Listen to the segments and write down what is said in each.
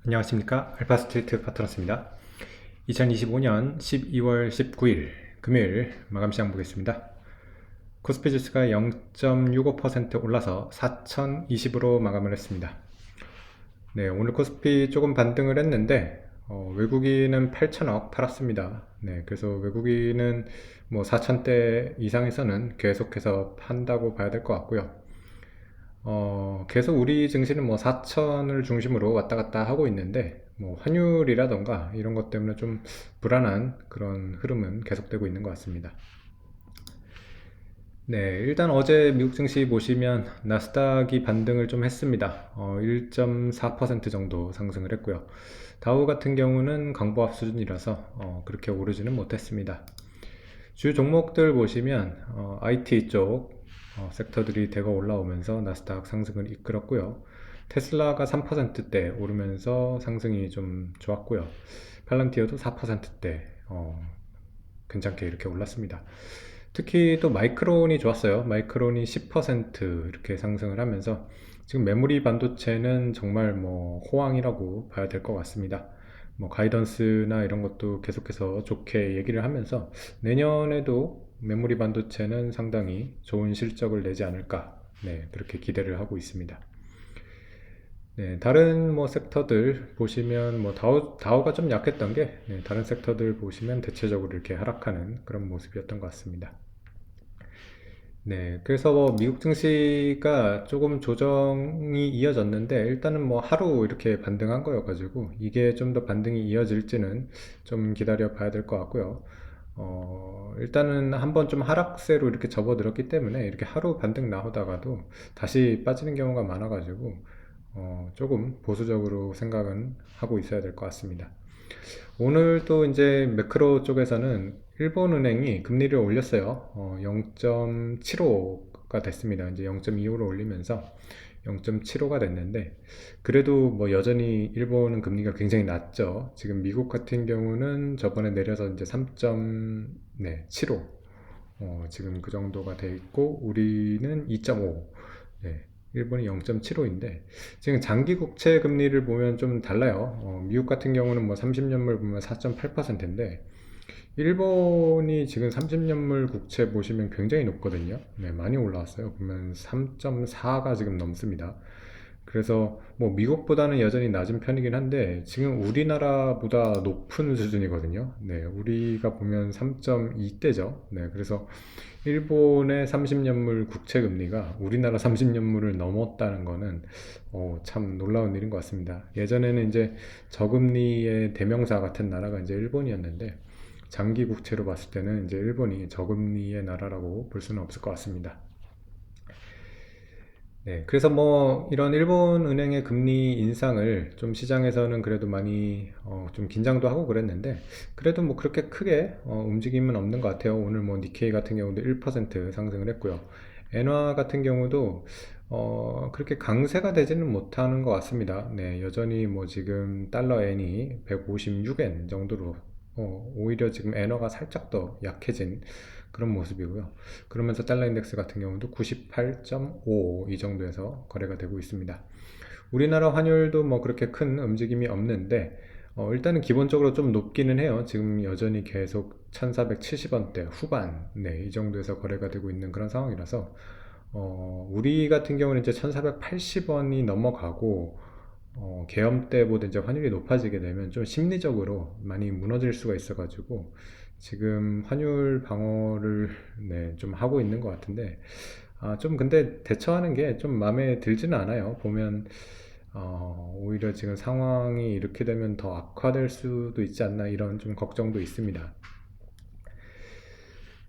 안녕하십니까, 알파스트리트 파트너스입니다. 2025년 12월 19일 금요일 마감시장 보겠습니다. 코스피 지수가 0.65% 올라서 4020으로 마감을 했습니다. 네, 오늘 코스피 조금 반등을 했는데 외국인은 8천억 팔았습니다. 네, 그래서 외국인은 뭐 4천대 이상에서는 계속해서 판다고 봐야 될 것 같고요. 계속 우리 증시는 뭐 4천을 중심으로 왔다 갔다 하고 있는데, 뭐 환율이라던가 이런 것 때문에 좀 불안한 그런 흐름은 계속되고 있는 것 같습니다. 네, 일단 어제 미국 증시 보시면 나스닥이 반등을 좀 했습니다. 1.4% 정도 상승을 했고요. 다우 같은 경우는 강보합 수준이라서 그렇게 오르지는 못했습니다. 주요 종목들 보시면 IT 쪽 섹터들이 대거 올라오면서 나스닥 상승을 이끌었고요. 테슬라가 3%대 오르면서 상승이 좀 좋았고요. 팔란티어도 4%대 괜찮게 이렇게 올랐습니다. 특히 또 마이크론이 좋았어요. 마이크론이 10% 이렇게 상승을 하면서 지금 메모리 반도체는 정말 뭐 호황이라고 봐야 될 것 같습니다. 뭐 가이던스나 이런 것도 계속해서 좋게 얘기를 하면서 내년에도 메모리 반도체는 상당히 좋은 실적을 내지 않을까, 네, 그렇게 기대를 하고 있습니다. 네, 다른 뭐 섹터들 보시면 뭐 다우가 좀 약했던 게, 네, 다른 섹터들 보시면 대체적으로 이렇게 하락하는 그런 모습이었던 것 같습니다. 네, 그래서 뭐 미국 증시가 조금 조정이 이어졌는데 일단은 뭐 하루 이렇게 반등한 거여가지고 이게 좀 더 반등이 이어질지는 좀 기다려 봐야 될 것 같고요. 일단은 한번 좀 하락세로 이렇게 접어들었기 때문에 이렇게 하루 반등 나오다가도 다시 빠지는 경우가 많아가지고 조금 보수적으로 생각은 하고 있어야 될 것 같습니다. 오늘 또 이제 매크로 쪽에서는 일본은행이 금리를 올렸어요. 0.75가 됐습니다. 이제 0.25로 올리면서 0.75가 됐는데, 그래도 뭐 여전히 일본은 금리가 굉장히 낮죠. 지금 미국 같은 경우는 저번에 내려서 이제 3.75, 지금 그 정도가 돼 있고, 우리는 2.5, 네, 일본이 0.75인데, 지금 장기 국채 금리를 보면 좀 달라요. 미국 같은 경우는 뭐 30년물 보면 4.8%인데, 일본이 지금 30년물 국채 보시면 굉장히 높거든요. 네, 많이 올라왔어요. 보면 3.4가 지금 넘습니다. 그래서 뭐 미국보다는 여전히 낮은 편이긴 한데 지금 우리나라보다 높은 수준이거든요. 네, 우리가 보면 3.2대죠. 네, 그래서 일본의 30년물 국채 금리가 우리나라 30년물을 넘었다는 거는 참 놀라운 일인 것 같습니다. 예전에는 이제 저금리의 대명사 같은 나라가 이제 일본이었는데 장기 국채로 봤을 때는 이제 일본이 저금리의 나라라고 볼 수는 없을 것 같습니다. 네, 그래서 뭐 이런 일본 은행의 금리 인상을 좀 시장에서는 그래도 많이 좀 긴장도 하고 그랬는데 그래도 뭐 그렇게 크게 움직임은 없는 것 같아요. 오늘 뭐 니케이 같은 경우도 1% 상승을 했고요. 엔화 같은 경우도 그렇게 강세가 되지는 못하는 것 같습니다. 네, 여전히 뭐 지금 달러 엔이 156엔 정도로 오히려 지금 엔화가 살짝 더 약해진 그런 모습이고요. 그러면서 달러 인덱스 같은 경우도 98.5 이 정도에서 거래가 되고 있습니다. 우리나라 환율도 뭐 그렇게 큰 움직임이 없는데 일단은 기본적으로 좀 높기는 해요. 지금 여전히 계속 1470원대 후반, 네, 이 정도에서 거래가 되고 있는 그런 상황이라서 우리 같은 경우는 이제 1480원이 넘어가고 계엄 때보다 이제 환율이 높아지게 되면 좀 심리적으로 많이 무너질 수가 있어가지고 지금 환율 방어를, 네, 좀 하고 있는 것 같은데 좀 근데 대처하는 게 좀 마음에 들지는 않아요. 보면 오히려 지금 상황이 이렇게 되면 더 악화될 수도 있지 않나 이런 좀 걱정도 있습니다.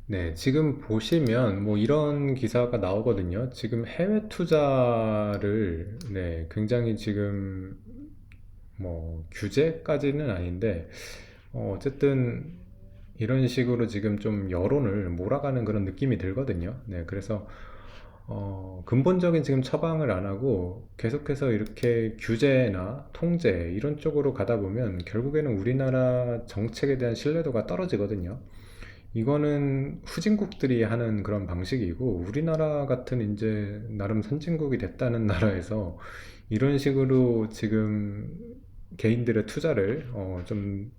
네, 지금 보시면 뭐 이런 기사가 나오거든요. 지금 해외 투자를, 네, 굉장히 지금 뭐 규제까지는 아닌데 어쨌든 이런 식으로 지금 좀 여론을 몰아가는 그런 느낌이 들거든요. 네, 그래서 근본적인 지금 처방을 안 하고 계속해서 이렇게 규제나 통제 이런 쪽으로 가다 보면 결국에는 우리나라 정책에 대한 신뢰도가 떨어지거든요. 이거는 후진국들이 하는 그런 방식이고 우리나라 같은 이제 나름 선진국이 됐다는 나라에서 이런 식으로 지금 개인들의 투자를 좀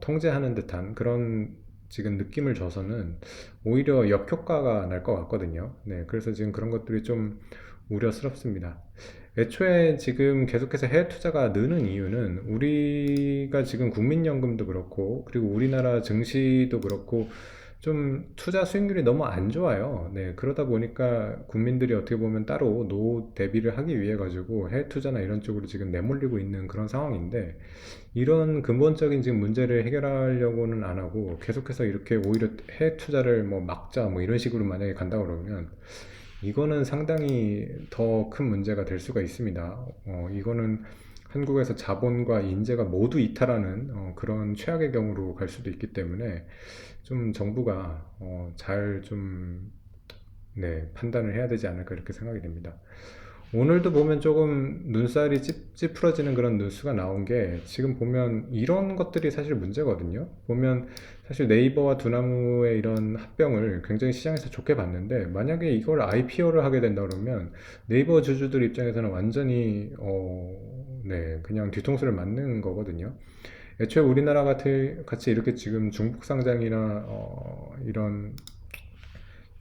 통제하는 듯한 그런 지금 느낌을 줘서는 오히려 역효과가 날 것 같거든요. 네, 그래서 지금 그런 것들이 좀 우려스럽습니다. 애초에 지금 계속해서 해외 투자가 느는 이유는 우리가 지금 국민연금도 그렇고 그리고 우리나라 증시도 그렇고 좀 투자 수익률이 너무 안 좋아요. 네, 그러다 보니까 국민들이 어떻게 보면 따로 노후 대비를 하기 위해 가지고 해외 투자나 이런 쪽으로 지금 내몰리고 있는 그런 상황인데 이런 근본적인 지금 문제를 해결하려고는 안 하고 계속해서 이렇게 오히려 해외 투자를 뭐 막자 뭐 이런 식으로 만약에 간다 그러면 이거는 상당히 더 큰 문제가 될 수가 있습니다. 이거는 한국에서 자본과 인재가 모두 이탈하는 그런 최악의 경우로 갈 수도 있기 때문에 좀 정부가 잘 좀 네, 판단을 해야 되지 않을까 이렇게 생각이 됩니다. 오늘도 보면 조금 눈살이 찌푸러지는 그런 뉴스가 나온 게 지금 보면 이런 것들이 사실 문제거든요. 보면 사실 네이버와 두나무의 이런 합병을 굉장히 시장에서 좋게 봤는데 만약에 이걸 IPO를 하게 된다 그러면 네이버 주주들 입장에서는 완전히 네, 그냥 뒤통수를 맞는 거거든요. 애초에 우리나라 같이 이렇게 지금 중복 상장이나 이런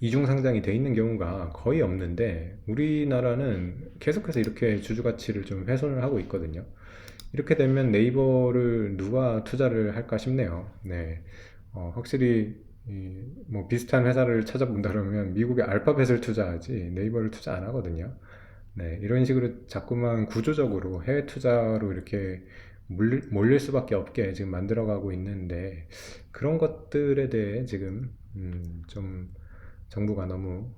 이중 상장이 돼 있는 경우가 거의 없는데 우리나라는 계속해서 이렇게 주주 가치를 좀 훼손을 하고 있거든요. 이렇게 되면 네이버를 누가 투자를 할까 싶네요. 네. 확실히 뭐 비슷한 회사를 찾아본다 그러면 미국의 알파벳을 투자하지 네이버를 투자 안 하거든요. 네, 이런 식으로 자꾸만 구조적으로 해외 투자로 이렇게 몰릴 수밖에 없게 지금 만들어가고 있는데 그런 것들에 대해 지금 좀 정부가 너무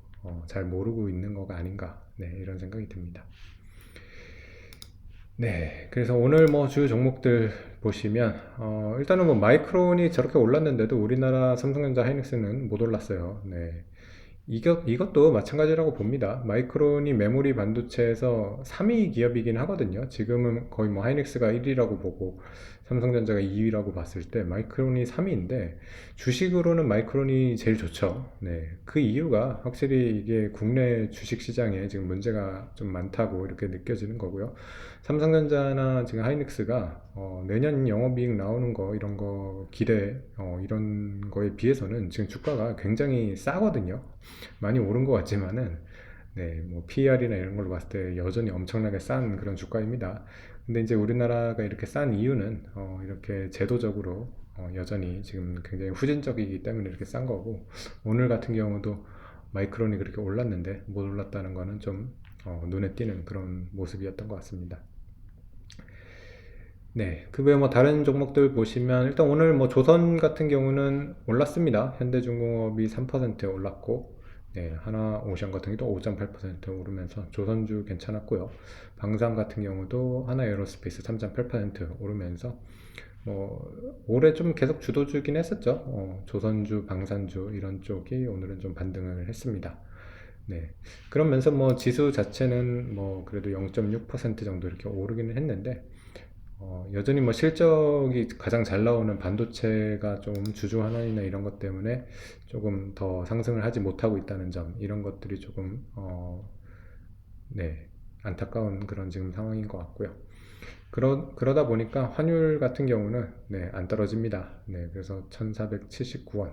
잘 모르고 있는 거가 아닌가 네, 이런 생각이 듭니다. 네, 그래서 오늘 뭐 주 종목들 보시면 일단은 뭐 마이크론이 저렇게 올랐는데도 우리나라 삼성전자 하이닉스는 못 올랐어요. 네, 이것도 마찬가지라고 봅니다. 마이크론이 메모리 반도체에서 3위 기업이긴 하거든요. 지금은 거의 뭐 하이닉스가 1위라고 보고 삼성전자가 2위라고 봤을 때 마이크론이 3위인데 주식으로는 마이크론이 제일 좋죠. 네. 그 이유가 확실히 이게 국내 주식 시장에 지금 문제가 좀 많다고 이렇게 느껴지는 거고요. 삼성전자나 지금 하이닉스가 내년 영업이익 나오는 거 이런 거 기대 이런 거에 비해서는 지금 주가가 굉장히 싸거든요. 많이 오른 것 같지만은 네, 뭐 PER이나 이런 걸로 봤을 때 여전히 엄청나게 싼 그런 주가입니다. 근데 이제 우리나라가 이렇게 싼 이유는 이렇게 제도적으로 여전히 지금 굉장히 후진적이기 때문에 이렇게 싼 거고 오늘 같은 경우도 마이크론이 그렇게 올랐는데 못 올랐다는 거는 좀 눈에 띄는 그런 모습이었던 것 같습니다. 네, 그 외에 뭐 다른 종목들 보시면 일단 오늘 뭐 조선 같은 경우는 올랐습니다. 현대중공업이 3% 올랐고, 네, 하나오션 같은 경우도 5.8% 오르면서 조선주 괜찮았고요. 방산 같은 경우도 하나에어로스페이스 3.8% 오르면서 뭐 올해 좀 계속 주도주긴 했었죠. 조선주, 방산주 이런 쪽이 오늘은 좀 반등을 했습니다. 네. 그러면서 뭐 지수 자체는 뭐 그래도 0.6% 정도 이렇게 오르기는 했는데 여전히 뭐 실적이 가장 잘 나오는 반도체가 좀 주주 환원이나 이런 것 때문에 조금 더 상승을 하지 못하고 있다는 점, 이런 것들이 조금, 네, 안타까운 그런 지금 상황인 것 같고요. 그러다 보니까 환율 같은 경우는, 네, 안 떨어집니다. 네, 그래서 1479원,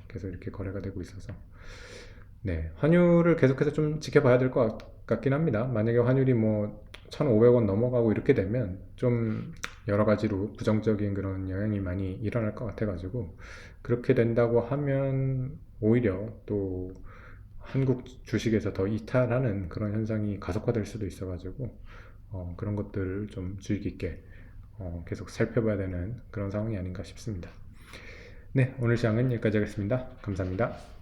계속 이렇게 거래가 되고 있어서, 네, 환율을 계속해서 좀 지켜봐야 될 것 같긴 합니다. 만약에 환율이 뭐 1,500원 넘어가고 이렇게 되면 좀 여러 가지로 부정적인 그런 영향이 많이 일어날 것 같아가지고 그렇게 된다고 하면 오히려 또 한국 주식에서 더 이탈하는 그런 현상이 가속화될 수도 있어가지고 그런 것들을 좀 주의 깊게 계속 살펴봐야 되는 그런 상황이 아닌가 싶습니다. 네, 오늘 시장은 여기까지 하겠습니다. 감사합니다.